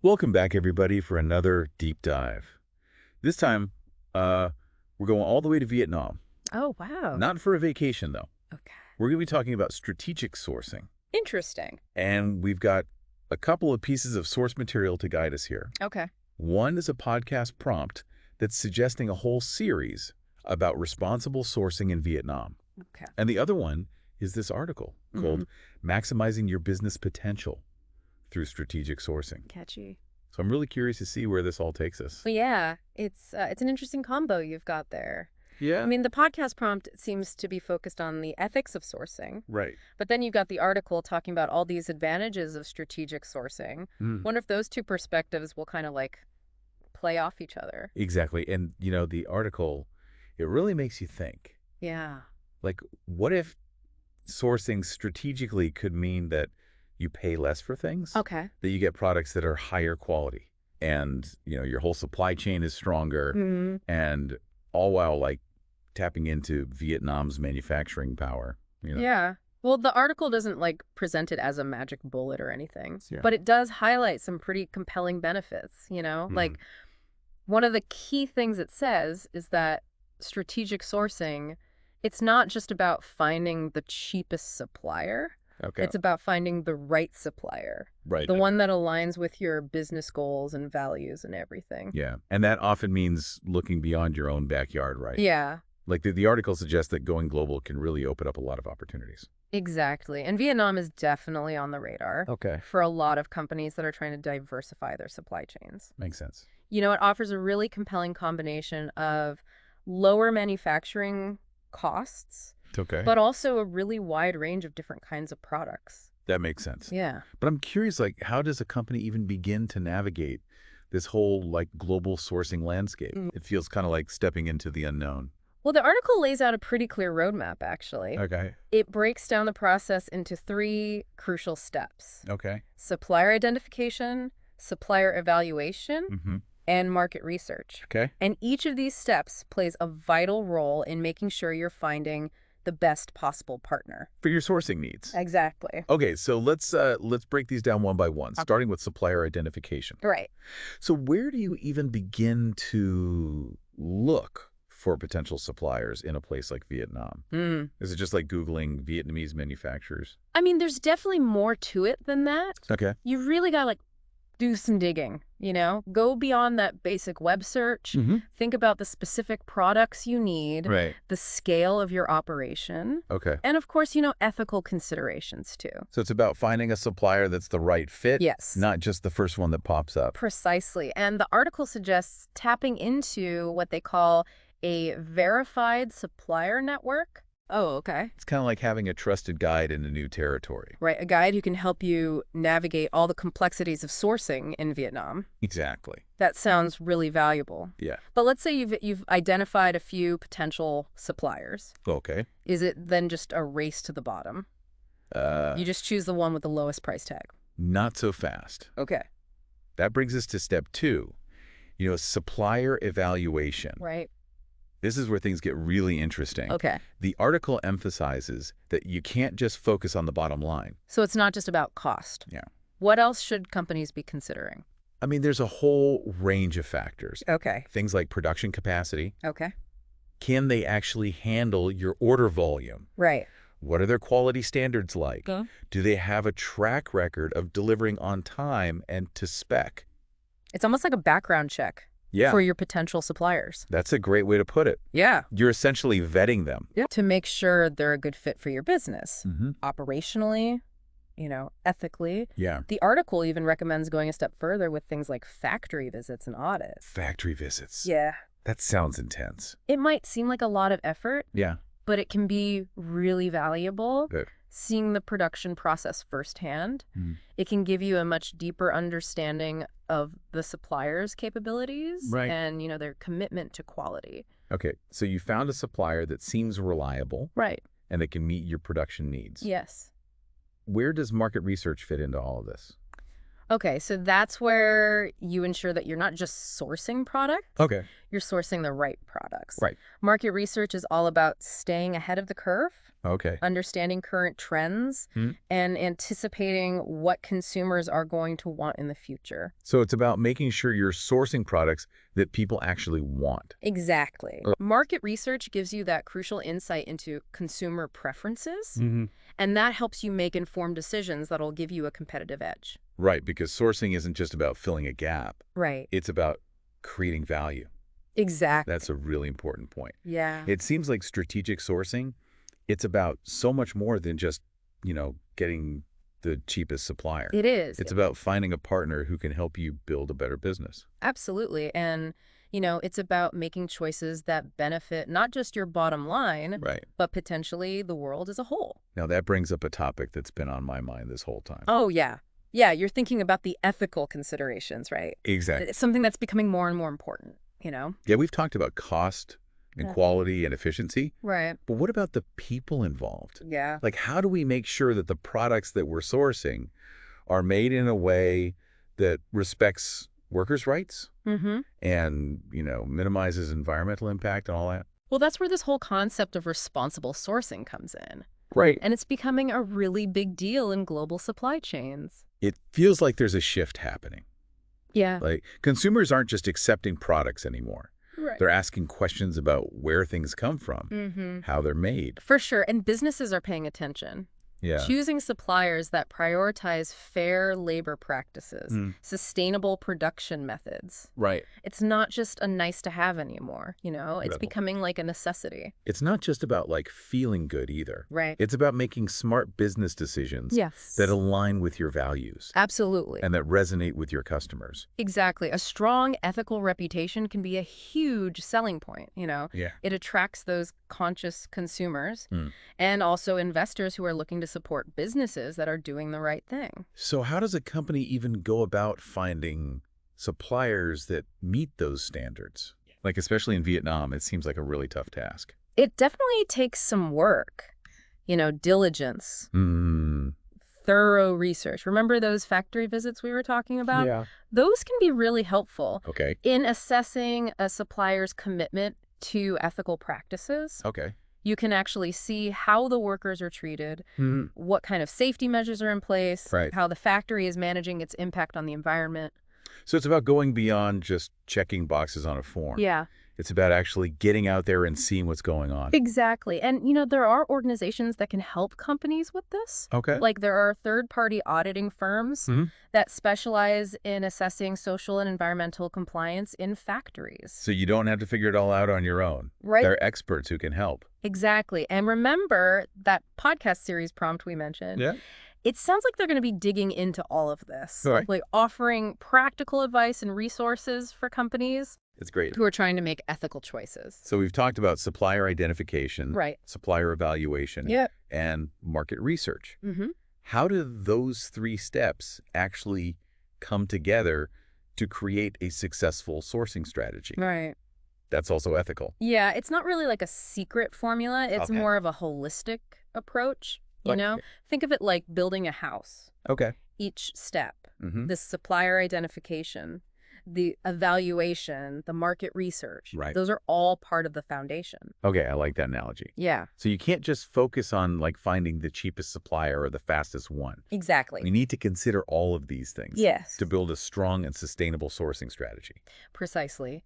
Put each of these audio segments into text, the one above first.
Welcome back, everybody, for another deep dive. This time, we're going all the way to Vietnam. Oh, wow. Not for a vacation, though. Okay. We're going to be talking about strategic sourcing. Interesting. And we've got a couple of pieces of source material to guide us here. Okay. One is a podcast prompt that's suggesting a whole series about responsible sourcing in Vietnam. Okay. And the other one is this article called Maximizing Your Business Potential Through Strategic Sourcing. Catchy. So I'm really curious to see where this all takes us. Well, yeah, it's an interesting combo you've got there. Yeah. I mean, the podcast prompt seems to be focused on the ethics of sourcing, Right. but then you've got the article talking about all these advantages of strategic sourcing. Wonder if those two perspectives will kind of like play off each other. Exactly. And, the article, it really makes you think. Yeah. Like, what if sourcing strategically could mean that you pay less for things? Okay. That you get products that are higher quality and, your whole supply chain is stronger and all while, like, tapping into Vietnam's manufacturing power. Yeah. Well, the article doesn't like present it as a magic bullet or anything, Yeah. but it does highlight some pretty compelling benefits, Like one of the key things it says is that strategic sourcing, it's not just about finding the cheapest supplier. Okay. It's about finding the right supplier, Right. the one that aligns with your business goals and values and everything. Yeah. And that often means looking beyond your own backyard, right? Yeah, Like the article suggests that going global can really open up a lot of opportunities. exactly. And Vietnam is definitely on the radar Okay. for a lot of companies that are trying to diversify their supply chains. Makes sense. It offers a really compelling combination of lower manufacturing costs, Okay. but also a really wide range of different kinds of products. That makes sense. Yeah. But I'm curious, like, how does a company even begin to navigate this whole, like, global sourcing landscape? It feels kind of like stepping into the unknown. Well, the article lays out a pretty clear roadmap, actually. Okay. It breaks down the process into 3 crucial steps: Okay. supplier identification, supplier evaluation, and market research. Okay. And each of these steps plays a vital role in making sure you're finding the best possible partner. For your sourcing needs. Exactly. Okay, so let's break these down one by one, starting with supplier identification. Right. So where do you even begin to look for potential suppliers in a place like Vietnam? Is it just like Googling Vietnamese manufacturers? I mean, there's definitely more to it than that. Okay. You really got to do some digging, Go beyond that basic web search. Think about the specific products you need, Right. the scale of your operation, Okay. and of course, ethical considerations too. So it's about finding a supplier that's the right fit, Yes. not just the first one that pops up. Precisely. And the article suggests tapping into what they call a verified supplier network. Oh, okay. It's kind of like having a trusted guide in a new territory. Right, a guide who can help you navigate all the complexities of sourcing in Vietnam. Exactly. That sounds really valuable. Yeah. But let's say you've identified a few potential suppliers. Okay. Is it then just a race to the bottom? You just choose the one with the lowest price tag. Not so fast. Okay. That brings us to step 2, supplier evaluation. Right. This is where things get really interesting. Okay. The article emphasizes that you can't just focus on the bottom line. So it's not just about cost. Yeah. What else should companies be considering? I mean, there's a whole range of factors. Okay. Things like production capacity. Okay. Can they actually handle your order volume? Right. What are their quality standards like? Okay. Do they have a track record of delivering on time and to spec? It's almost like a background check Yeah. for your potential suppliers. That's a great way to put it. Yeah. You're essentially vetting them. To make sure they're a good fit for your business. Mm-hmm. Operationally, ethically. Yeah. The article even recommends going a step further with things like factory visits and audits. Factory visits. Yeah. That sounds intense. It might seem like a lot of effort, Yeah. but it can be really valuable. Good. Seeing the production process firsthand, Mhm. it can give you a much deeper understanding of the supplier's capabilities Right. and, their commitment to quality. Okay, so you found a supplier that seems reliable Right. and that can meet your production needs. Yes. Where does market research fit into all of this? Okay, so that's where you ensure that you're not just sourcing product, Okay. you're sourcing the right products. Right. Market research is all about staying ahead of the curve, Okay. understanding current trends, Hmm. and anticipating what consumers are going to want in the future. So it's about making sure you're sourcing products that people actually want. Exactly. Market research gives you that crucial insight into consumer preferences, Mm-hmm. and that helps you make informed decisions that'll give you a competitive edge. Right, because sourcing isn't just about filling a gap. Right. It's about creating value. Exactly. That's a really important point. Yeah. It seems like strategic sourcing, it's about so much more than just, getting the cheapest supplier. It is. It's about finding a partner who can help you build a better business. Absolutely. And, it's about making choices that benefit not just your bottom line, Right. but potentially the world as a whole. Now, that brings up a topic that's been on my mind this whole time. Oh, yeah. Yeah, you're thinking about the ethical considerations, right? Exactly. It's something that's becoming more and more important. Yeah, we've talked about cost and Yeah. quality and efficiency, Right. but what about the people involved? Yeah. Like, how do we make sure that the products that we're sourcing are made in a way that respects workers' rights Mm-hmm. and, minimizes environmental impact and all that? Well, that's where this whole concept of responsible sourcing comes in. Right. And it's becoming a really big deal in global supply chains. It feels like there's a shift happening. Yeah. Like, consumers aren't just accepting products anymore. Right. They're asking questions about where things come from, Mm-hmm. how they're made. For sure. And businesses are paying attention. Yeah. Choosing suppliers that prioritize fair labor practices, sustainable production methods. Right. It's not just a nice to have anymore, It's Incredible. becoming like a necessity. It's not just about, feeling good either. Right. It's about making smart business decisions Yes. that align with your values Absolutely. and that resonate with your customers. Exactly. A strong ethical reputation can be a huge selling point, Yeah. It attracts those conscious consumers Mm. and also investors who are looking to support businesses that are doing the right thing. So how does a company even go about finding suppliers that meet those standards? Like, especially in Vietnam, it seems like a really tough task. It definitely takes some work, diligence, thorough research. Remember those factory visits we were talking about? Yeah. Those can be really helpful Okay. in assessing a supplier's commitment to ethical practices. Okay. You can actually see how the workers are treated, what kind of safety measures are in place, Right. how the factory is managing its impact on the environment. So it's about going beyond just checking boxes on a form. Yeah, It's about actually getting out there and seeing what's going on. exactly. And, there are organizations that can help companies with this. Okay. Like there are third-party auditing firms Mhm. that specialize in assessing social and environmental compliance in factories. So you don't have to figure it all out on your own. Right. There are experts who can help. Exactly. And remember that podcast series prompt we mentioned? Yeah. It sounds like they're going to be digging into all of this, All right. like offering practical advice and resources for companies It's great. who are trying to make ethical choices. So we've talked about supplier identification, Right. supplier evaluation, Yeah. and market research. Mm-hmm. How do those three steps actually come together to create a successful sourcing strategy? Right. That's also ethical. Yeah, it's not really like a secret formula. It's Okay. more of a holistic approach, Like- Think of it like building a house. Okay. Each step, Mm-hmm. the supplier identification, the evaluation, the market research. Right. Those are all part of the foundation. Okay, I like that analogy. Yeah, So you can't just focus on finding the cheapest supplier or the fastest one. exactly. We need to consider all of these things Yes. to build a strong and sustainable sourcing strategy. Precisely.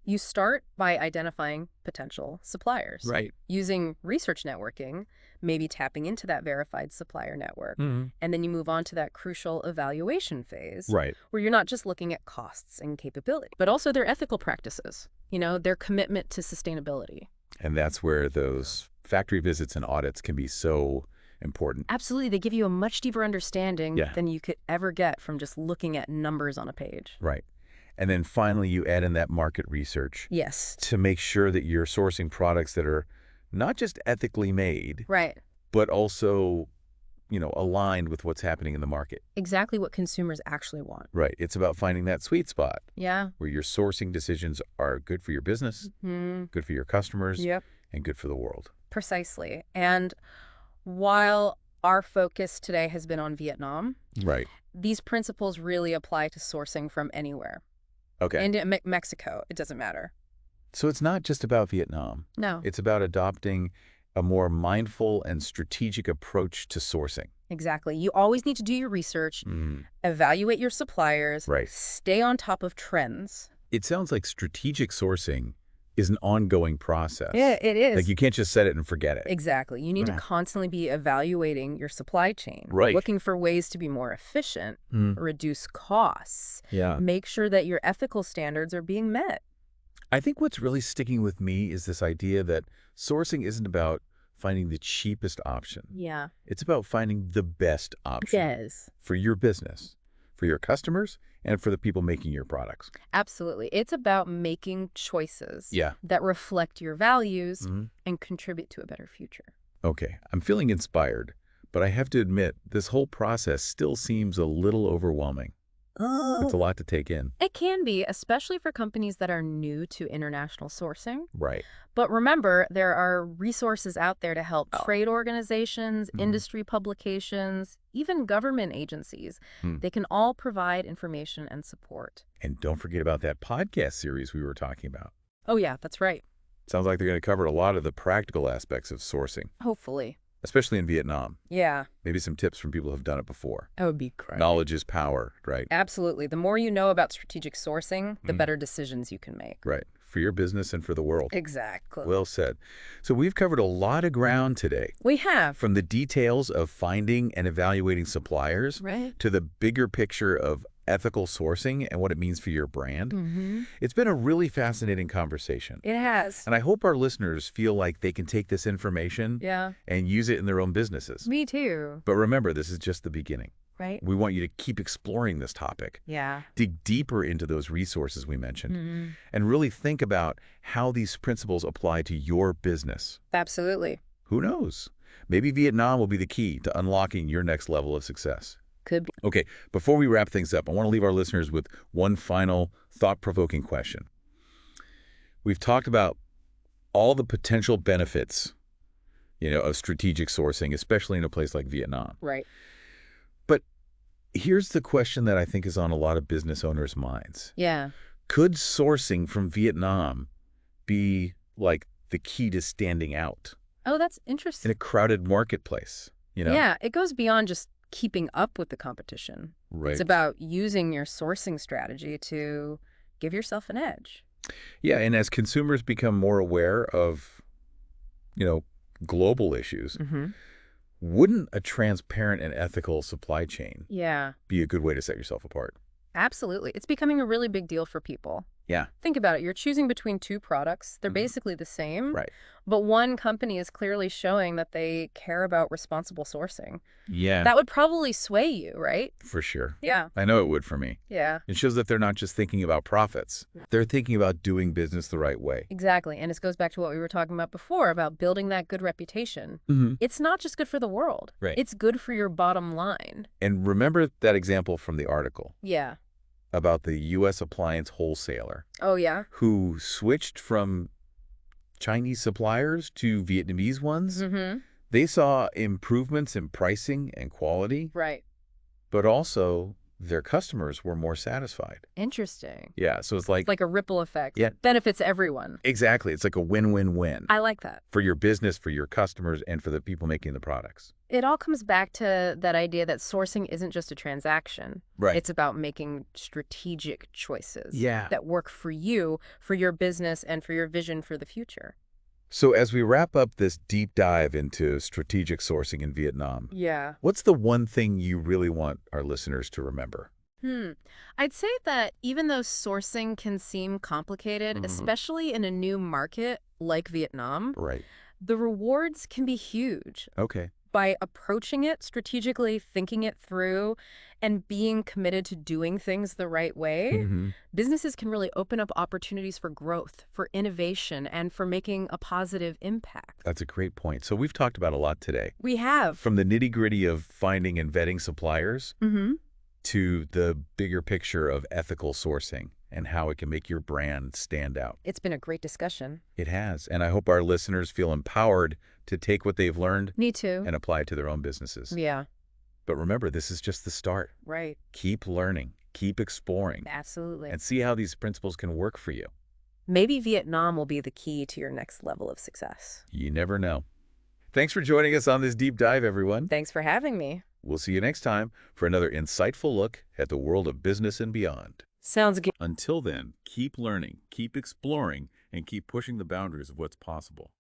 You start by identifying potential suppliers. Right. Using research networking, maybe tapping into that verified supplier network. Mm-hmm. And then you move on to that crucial evaluation phase, Right. where you're not just looking at costs and capability, but also their ethical practices, their commitment to sustainability. And that's where those factory visits and audits can be so important. Absolutely. They give you a much deeper understanding Yeah. than you could ever get from just looking at numbers on a page. Right. And then finally, you add in that market research Yes. to make sure that you're sourcing products that are not just ethically made, Right. but also, aligned with what's happening in the market. Exactly what consumers actually want. Right. It's about finding that sweet spot Yeah. where your sourcing decisions are good for your business, good for your customers, Yep. and good for the world. Precisely. And while our focus today has been on Vietnam, Right. these principles really apply to sourcing from anywhere. Okay. And in Mexico, it doesn't matter. So it's not just about Vietnam. No. It's about adopting a more mindful and strategic approach to sourcing. Exactly. You always need to do your research, Mm, evaluate your suppliers, right. stay on top of trends. It sounds like strategic sourcing is an ongoing Yeah, process. it Like is. you can't just set it and forget it. Exactly. You need to Yeah. constantly be evaluating your supply chain, Right. looking for ways to be more efficient, Mm, reduce costs, yeah. make sure that your ethical standards are being met. I think what's really sticking with me is this idea that sourcing isn't about finding the cheapest option. Yeah. It's about finding the best option Yes. for your business, for your customers, and for the people making your products. Absolutely. It's about making choices Yeah. that reflect your values Hmm. and contribute to a better future. Okay, I'm feeling inspired, but I have to admit, this whole process still seems a little overwhelming. It's a lot to take in. It can be, especially for companies that are new to international sourcing. Right. But remember, there are resources out there to help Oh. trade organizations, Mhm. industry publications, even government agencies. Hmm. They can all provide information and support. And don't forget about that podcast series we were talking about. Oh, yeah, that's right. Sounds like they're going to cover a lot of the practical aspects of sourcing, Hopefully. especially in Vietnam. Yeah, Maybe some tips from people who have done it before. that would be great. Knowledge is power, right? Absolutely. The more you know about strategic sourcing, the Mm. better decisions you can make. Right. For your business and for the world. Exactly. Well said. So we've covered a lot of ground today, We have. from the details of finding and evaluating suppliers Right. to the bigger picture of ethical sourcing and what it means for your brand. Mm-hmm. It's been a really fascinating conversation. It has. And I hope our listeners feel like they can take this information Yeah. and use it in their own businesses. Me too. But remember, this is just the beginning. Right? We want you to keep exploring this topic, Yeah. dig deeper into those resources we mentioned, Mm-hmm. and really think about how these principles apply to your business. Absolutely. Who knows? Maybe Vietnam will be the key to unlocking your next level of success. Could be. Okay, before we wrap things up, I want to leave our listeners with one final thought-provoking question. We've talked about all the potential benefits, of strategic sourcing, especially in a place like Vietnam. Right. But here's the question that I think is on a lot of business owners' minds. Yeah. Could sourcing from Vietnam be like the key to standing out Oh, that's in interesting. a crowded marketplace? Yeah, it goes beyond just keeping up with the competition. Right. It's about using your sourcing strategy to give yourself an edge. Yeah, and as consumers become more aware of, global issues, Mm-hmm. wouldn't a transparent and ethical supply chain Yeah, be a good way to set yourself apart? absolutely. It's becoming a really big deal for people. Yeah. Think about it. You're choosing between two products. They're Mhm. basically the same, Right. but one company is clearly showing that they care about responsible sourcing. Yeah, That would probably sway you, right? for sure. Yeah. I know it would for me. Yeah, It shows that they're not just thinking about profits. They're thinking about doing business the right way. exactly. And this goes back to what we were talking about before about building that good reputation. Mm-hmm. It's not just good for the world. Right. It's good for your bottom line. And remember that example from the article Yeah. about the U.S. appliance wholesaler Oh, yeah? who switched from Chinese suppliers to Vietnamese ones. Mm-hmm. They saw improvements in pricing and quality, Right. but also their customers were more satisfied. Interesting. Yeah, so it's like, Like a ripple effect. Yeah. Benefits everyone. exactly, it's like a win-win-win I like that. for your business, for your customers, and for the people making the products. It all comes back to that idea that sourcing isn't just a transaction. Right. It's about making strategic choices Yeah. that work for you, for your business, and for your vision for the future. So as we wrap up this deep dive into strategic sourcing in Vietnam, Yeah. what's the one thing you really want our listeners to remember? I'd say that even though sourcing can seem complicated, Mhm. especially in a new market like Vietnam, Right. the rewards can be huge. Okay. By approaching it strategically, thinking it through, and being committed to doing things the right way, Mhm. businesses can really open up opportunities for growth, for innovation, and for making a positive impact. That's a great point. So we've talked about a lot today, We have. from the nitty-gritty of finding and vetting suppliers Mm-hmm. to the bigger picture of ethical sourcing and how it can make your brand stand out. It's been a great discussion. It has, and I hope our listeners feel empowered to take what they've learned Me too. and apply it to their own businesses. Yeah, But remember, this is just the start. right. Keep learning, keep exploring, Absolutely. and see how these principles can work for you. Maybe Vietnam will be the key to your next level of success. You never know. Thanks for joining us on this deep dive, everyone. Thanks for having me. We'll see you next time for another insightful look at the world of business and beyond. Sounds good. Until then, keep learning, keep exploring, and keep pushing the boundaries of what's possible.